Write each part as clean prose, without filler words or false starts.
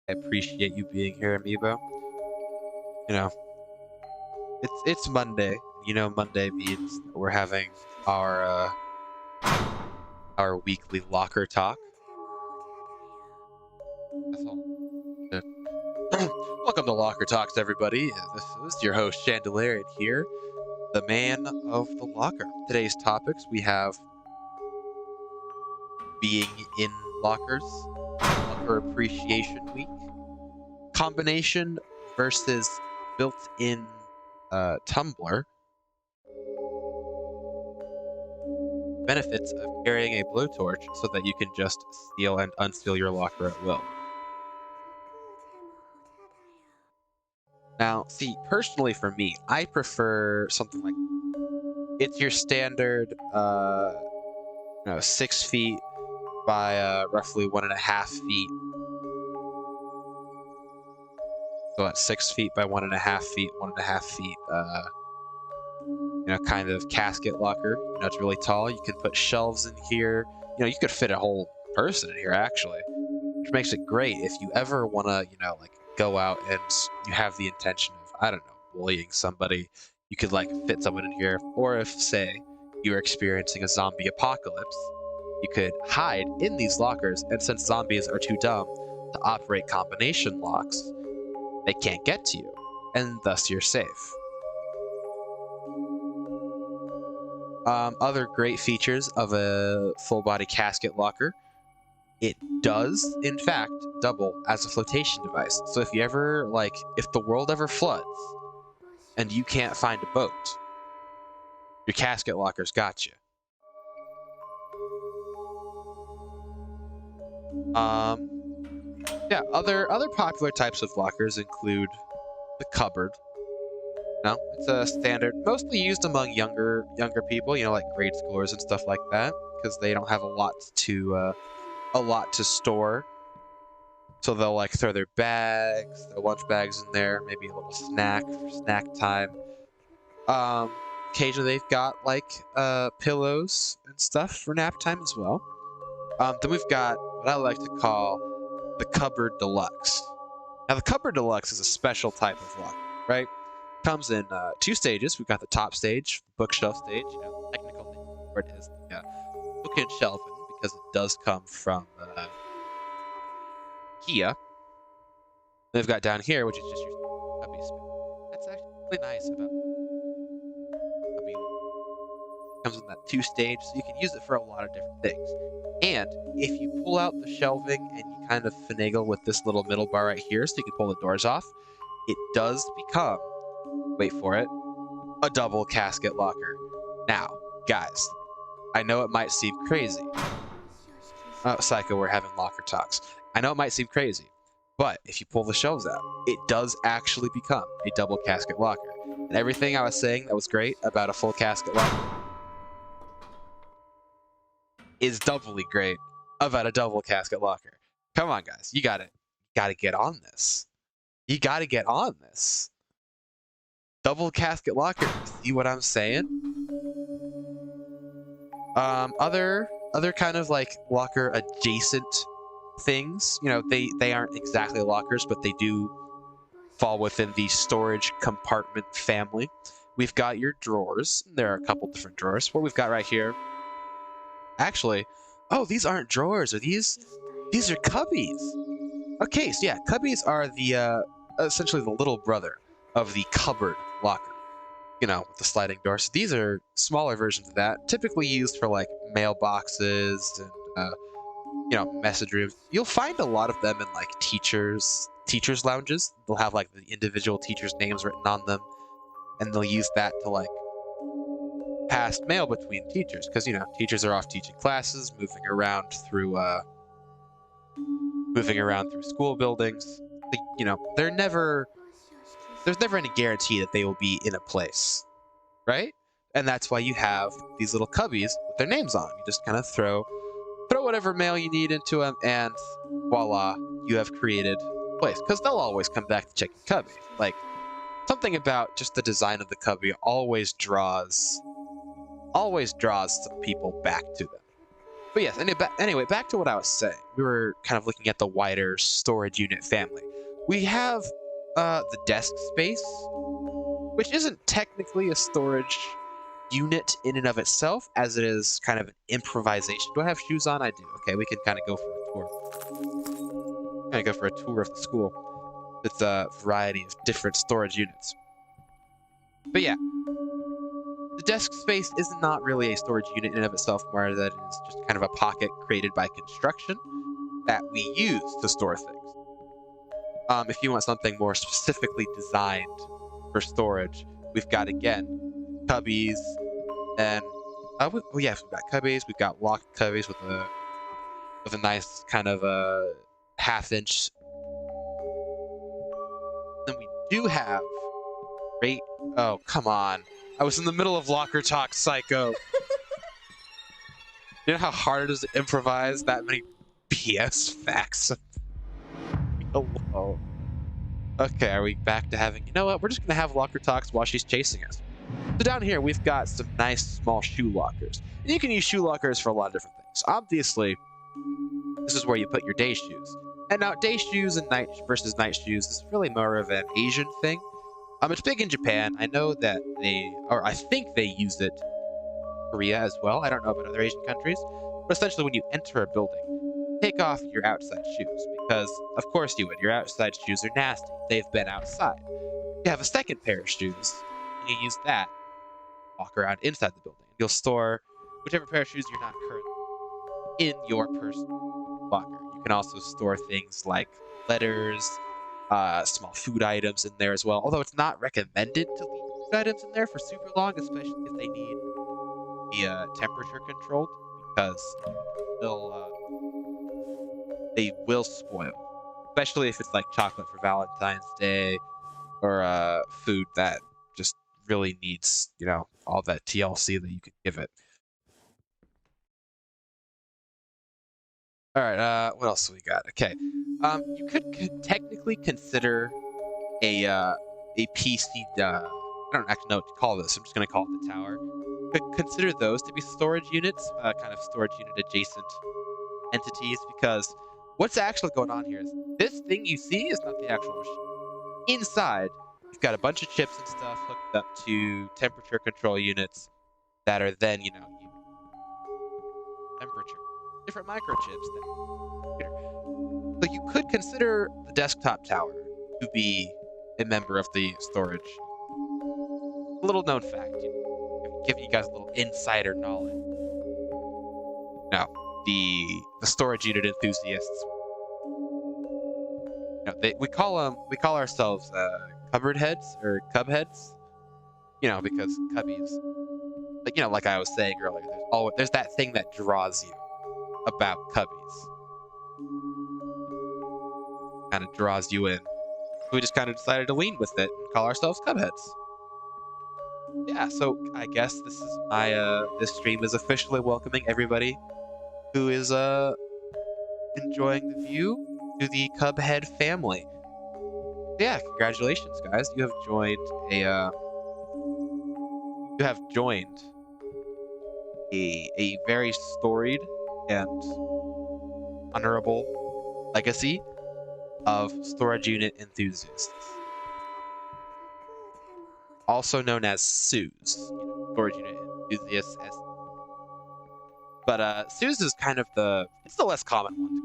I appreciate you being here, Amiibo. You know, it's Monday. You know, Monday means that we're having our our weekly locker talk. That's all. Good. Welcome to Locker Talks, everybody. This is your host Chandel here, the man of the locker. Today's topics we have being in lockers, Locker Appreciation Week, combination versus built-in tumbler, benefits of carrying a blowtorch so that you can just steal and unsteal your locker at will. Now, see, personally for me, I prefer something like it's your standard 6 feet by roughly 1.5 feet. So at 6 feet by 1.5 feet, 1.5 feet, kind of casket locker. It's really tall. You can put shelves in here. You could fit a whole person in here actually, which makes it great if you ever want to, go out and you have the intention of, I don't know, bullying somebody. You could fit someone in here, or if, say, you're experiencing a zombie apocalypse, you could hide in these lockers, and since zombies are too dumb to operate combination locks, they can't get to you, and thus you're safe. Other great features of a full-body casket locker: it does, in fact, double as a flotation device. So if you ever, if the world ever floods and you can't find a boat, your casket locker's got you. Yeah, other popular types of lockers include the cupboard. It's a standard, mostly used among younger people, like grade schoolers and stuff like that, because they don't have a lot to store. So they'll throw their bags, their lunch bags in there, maybe a little snack for snack time. Occasionally they've got pillows and stuff for nap time as well. Then we've got what I like to call the Cupboard Deluxe. Now the Cupboard Deluxe is a special type of locker, right? Comes in 2 stages. We've got the top stage, bookshelf stage. Technical name for it is the book and shelving, because it does come from Kia. Then we've got down here, which is just your cubby space. That's actually really nice about cubby. It comes in that 2 stage, so you can use it for a lot of different things. And if you pull out the shelving and you kind of finagle with this little middle bar right here, so you can pull the doors off, it does become, wait for it, a double casket locker. Now, guys, I know it might seem crazy. Oh, Psycho, we're having locker talks. I know it might seem crazy, but if you pull the shelves out, it does actually become a double casket locker. And everything I was saying that was great about a full casket locker is doubly great about a double casket locker. Come on, guys, you gotta get on this. You gotta get on this. Double casket locker. See what I'm saying? Other kind of locker adjacent things. They aren't exactly lockers, but they do fall within the storage compartment family. We've got your drawers. There are a couple different drawers. What we've got right here, actually, oh, these aren't drawers. These are cubbies. Okay, so yeah, cubbies are the essentially the little brother of the cupboard locker, with the sliding doors. So these are smaller versions of that, typically used for mailboxes and message rooms. You'll find a lot of them in teachers lounges. They'll have the individual teachers' names written on them, and they'll use that to pass mail between teachers, because teachers are off teaching classes, moving around through school buildings. There's never any guarantee that they will be in a place, right? And that's why you have these little cubbies with their names on them. You just kind of throw whatever mail you need into them, and voila, you have created a place. Because they'll always come back to check your cubby. Something about just the design of the cubby always draws some people back to them. But yes, anyway, back to what I was saying. We were kind of looking at the wider storage unit family. We have the desk space, which isn't technically a storage unit in and of itself, as it is kind of an improvisation. Do I have shoes on? I do. Okay, we can kind of go for a tour. Kind of go for a tour of the school with a variety of different storage units. But yeah, the desk space is not really a storage unit in and of itself, more than it is just kind of a pocket created by construction that we use to store things. If you want something more specifically designed for storage, we've got, again, cubbies, and we've got cubbies. We've got locked cubbies with a nice kind of a half-inch. Then we do have great. Oh, come on! I was in the middle of locker talk, psycho. You know how hard it is to improvise that many PS facts? Hello. Okay, are we back to having... You know what? We're just going to have locker talks while she's chasing us. So down here, we've got some nice small shoe lockers. And you can use shoe lockers for a lot of different things. Obviously, this is where you put your day shoes. And now, day shoes and night shoes is really more of an Asian thing. It's big in Japan. I know that I think they use it in Korea as well. I don't know about other Asian countries. But essentially, when you enter a building, take off your outside shoes, because of course you would. Your outside shoes are nasty. They've been outside. You have a second pair of shoes, and you use that to walk around inside the building. You'll store whichever pair of shoes you're not currently in your personal locker. You can also store things like letters, small food items in there as well, although it's not recommended to leave food items in there for super long, especially if they need to be temperature controlled, because they will spoil, especially if it's like chocolate for Valentine's Day or food that just really needs, all that TLC that you could give it. All right, what else do we got? Okay, you could technically consider a PC. I don't actually know what to call this. I'm just gonna call it the tower. Could consider those to be storage units, kind of storage unit adjacent entities, because what's actually going on here is this thing you see is not the actual machine. Inside, you've got a bunch of chips and stuff hooked up to temperature control units that are then, temperature. Different microchips. So you could consider the desktop tower to be a member of the storage. A little known fact, giving you guys a little insider knowledge. Now, the storage unit enthusiasts, we call ourselves cupboard heads or cub heads, because cubbies, like I was saying earlier, there's that thing that draws you about cubbies, kind of draws you in. We just kind of decided to lean with it and call ourselves cub heads. Yeah, so I guess this stream is officially welcoming everybody who is enjoying the view to the Cubhead family. Yeah, congratulations, guys! You have joined a very storied and honorable legacy of storage unit enthusiasts, also known as SUs, storage unit enthusiasts. But SUs is kind of the less common one to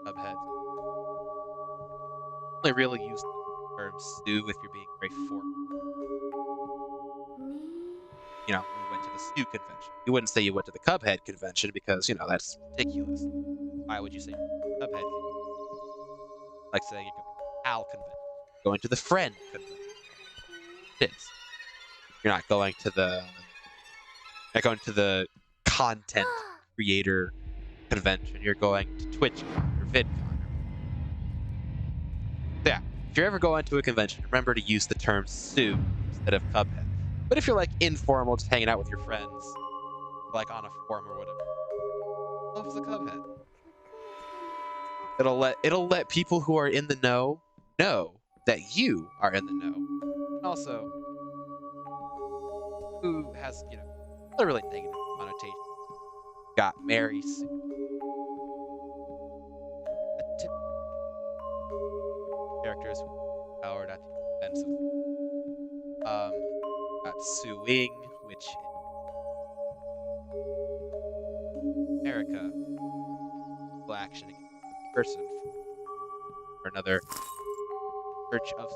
go. Cubhead. Only really use the term SU if you're being very formal. We went to the SU convention. You wouldn't say you went to the Cubhead convention because, that's ridiculous. Why would you say Cubhead convention? Like saying you're going to the AL convention. Going to the Friend convention. It is. You're not going to the content creator convention. You're going to TwitchCon or VidCon. Yeah, if you're ever going to a convention, remember to use the term SU instead of Cubhead. But if you're like informal, just hanging out with your friends, like on a forum or whatever, love's the Cubhead. It'll let people who are in the know that you are in the know, and also who has a really negative connotation got Mary Sue. Characters powered at the expense of got Suing, which is America action against a person for another Church of.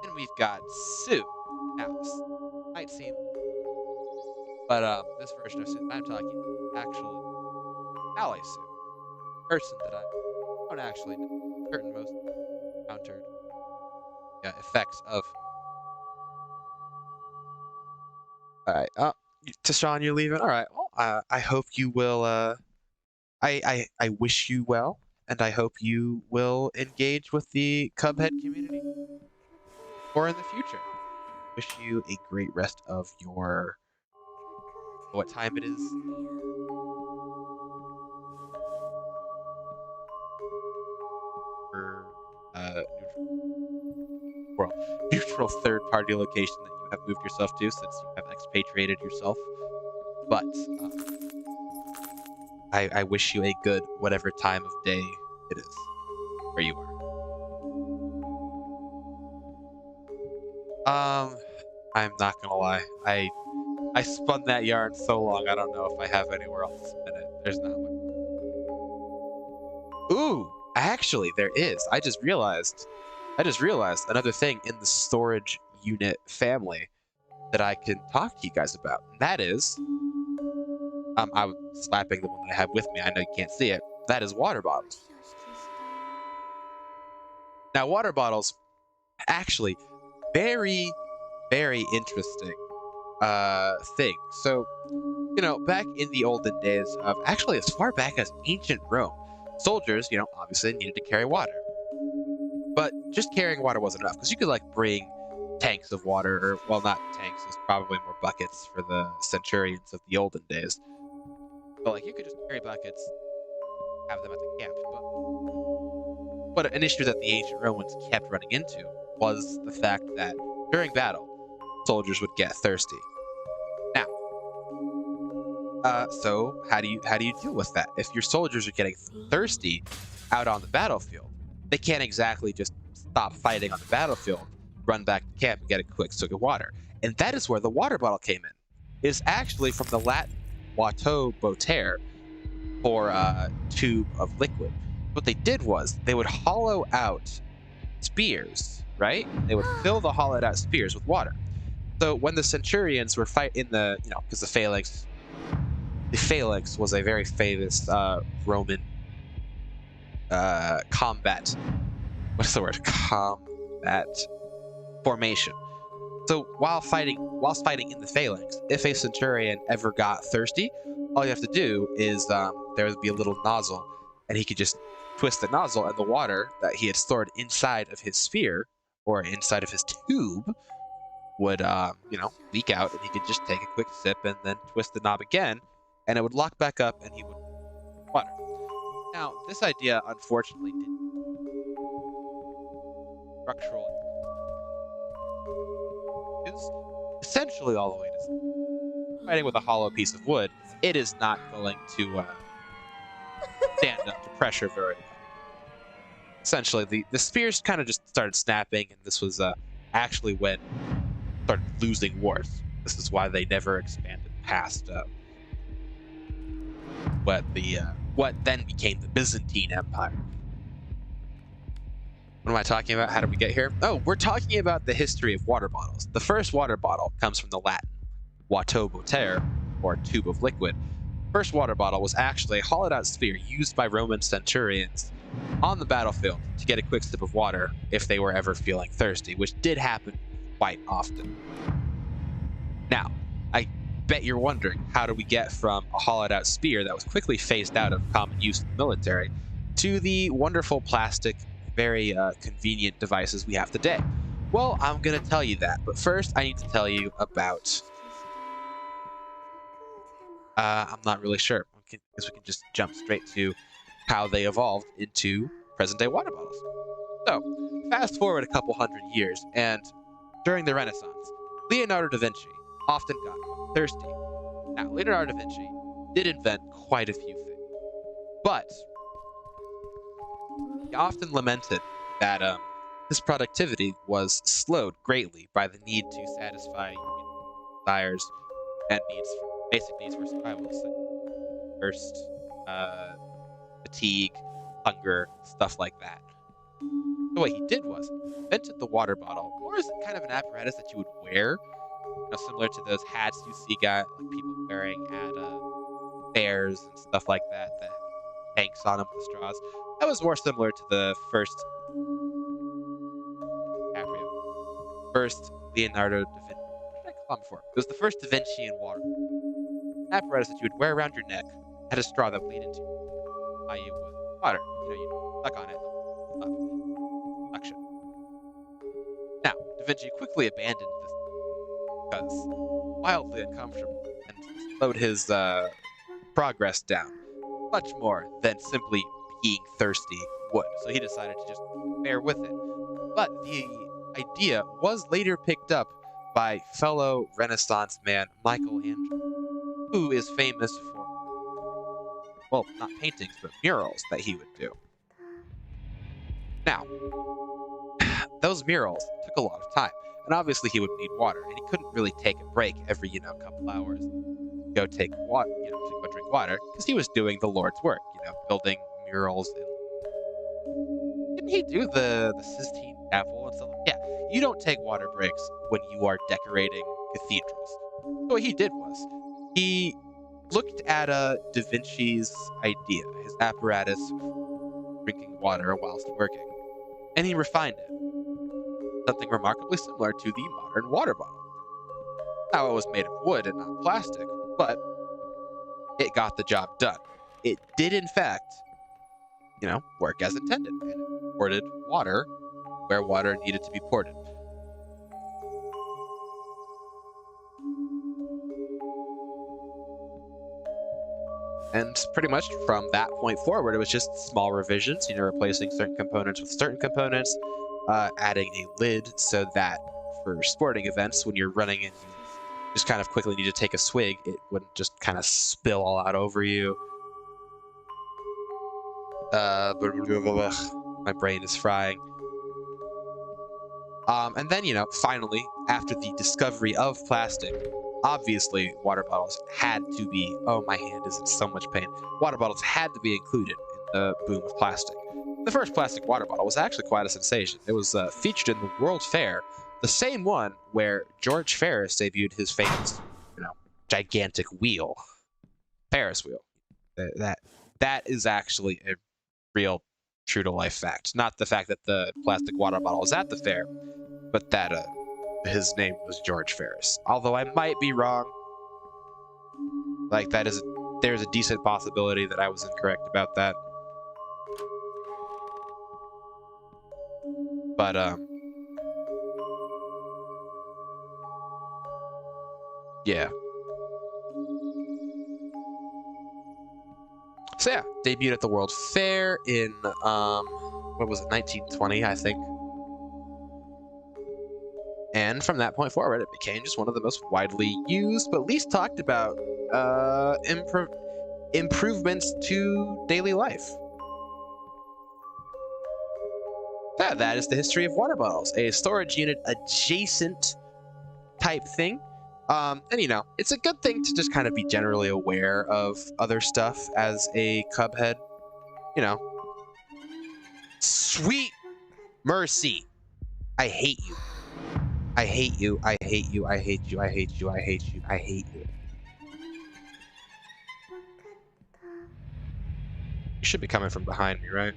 Then we've got Sue. Now, this might seem, but this version of Sue I'm talking actually Ally Sue, person that I don't actually know certain most encountered effects of. All right, Tashawn, you're leaving. All right, well, I hope you will. I wish you well, and I hope you will engage with the Cubhead community or in the future. Wish you a great rest of your. What time it is? Neutral third-party location that you have moved yourself to, since you have expatriated yourself. But I wish you a good whatever time of day it is where you are. I'm not gonna lie. I spun that yarn so long. I don't know if I have anywhere else to spin it. There's not much. Ooh, actually, there is. I just realized another thing in the storage unit family that I can talk to you guys about. And that is, I was slapping the one that I have with me. I know you can't see it. That is water bottles. Now, water bottles, actually, very, very interesting thing. So, back in the olden days of, actually as far back as ancient Rome, soldiers, obviously needed to carry water. But just carrying water wasn't enough, because you could bring tanks of water, or, well, not tanks, it's probably more buckets for the centurions of the olden days. But you could just carry buckets, have them at the camp. But an issue that the ancient Romans kept running into was the fact that during battle, soldiers would get thirsty. Now, so how do you deal with that? If your soldiers are getting thirsty out on the battlefield, they can't exactly just stop fighting on the battlefield, run back to camp, and get a quick swig of water. And that is where the water bottle came in. It's actually from the Latin "Watteau botere," for tube of liquid. What they did was they would hollow out spears, right? They would fill the hollowed out spears with water. So when the centurions were fighting because the phalanx was a very famous Roman combat. What's the word? Combat formation. So whilst fighting in the phalanx, if a centurion ever got thirsty, all you have to do is there would be a little nozzle, and he could just twist the nozzle, and the water that he had stored inside of his sphere or inside of his tube would leak out, and he could just take a quick sip and then twist the knob again, and it would lock back up, and he would water. Now, this idea unfortunately didn't structural. Is essentially all the way to fighting with a hollow piece of wood. It is not going to stand up to pressure very well. Essentially, the spears kind of just started snapping, and this was actually when started losing wars. This is why they never expanded past what then became the Byzantine Empire. What am I talking about? How did we get here? Oh, we're talking about the history of water bottles. The first water bottle comes from the Latin "Watteau botere," or tube of liquid. First water bottle was actually a hollowed out sphere used by Roman centurions on the battlefield to get a quick sip of water if they were ever feeling thirsty, which did happen quite often. Now, I bet you're wondering, how do we get from a hollowed out spear that was quickly phased out of common use in the military to the wonderful plastic, very convenient devices we have today? Well, I'm going to tell you that, but first I need to tell you about... I'm not really sure. I guess we can just jump straight to how they evolved into present-day water bottles. So, fast forward a couple hundred years, and during the Renaissance, Leonardo da Vinci often got quite thirsty. Now, Leonardo da Vinci did invent quite a few things, but he often lamented that his productivity was slowed greatly by the need to satisfy desires and needs, basic needs for survival, such thirst, fatigue, hunger, stuff like that. So what he did was he invented the water bottle, or as kind of an apparatus that you would wear, similar to those hats you see like people wearing at fairs and stuff like that, that tanks on them with straws. That was more similar to the first Leonardo da Vinci. What did I call him before? It was the first Da Vincian water apparatus that you would wear around your neck, had a straw that would lead into you with water. You suck on it, suction. Now, Da Vinci quickly abandoned this because wildly uncomfortable and slowed his progress down much more than simply being thirsty would. So he decided to just bear with it. But the idea was later picked up by fellow Renaissance man Michelangelo, who is famous for, well, not paintings, but murals that he would do. Now, those murals took a lot of time, and obviously he would need water, and he couldn't really take a break every, couple hours, go take water, to go drink water, because he was doing the Lord's work, building murals. Didn't he do the Sistine Chapel and stuff? Yeah, you don't take water breaks when you are decorating cathedrals. So what he did was, he looked at Da Vinci's idea, his apparatus for drinking water whilst working, and he refined it. Something remarkably similar to the modern water bottle. Now, it was made of wood and not plastic, but it got the job done. It did, in fact, work as intended, and it ported water where water needed to be ported. And pretty much from that point forward, it was just small revisions, replacing certain components with certain components, adding a lid so that for sporting events, when you're running and you just kind of quickly need to take a swig, it wouldn't just kind of spill all out over you. My brain is frying. And then, finally, after the discovery of plastic, obviously water bottles had to be, oh, my hand is in so much pain. Water bottles had to be included in the boom of plastic. The first plastic water bottle was actually quite a sensation. It was featured in the World Fair, the same one where George Ferris debuted his famous, gigantic wheel, Ferris wheel. That is actually a real true-to-life fact. Not the fact that the plastic water bottle was at the fair, but that his name was George Ferris. Although I might be wrong. There's a decent possibility that I was incorrect about that. But, yeah. So yeah, debuted at the World Fair in, what was it, 1920, I think. And from that point forward, it became just one of the most widely used, but least talked about, improvements to daily life. Yeah, that is the history of water bottles, a storage unit adjacent type thing. And it's a good thing to just kind of be generally aware of other stuff as a Cubhead. Sweet mercy. I hate you. I hate you. I hate you. I hate you. I hate you. I hate you. I hate you. You should be coming from behind me, right?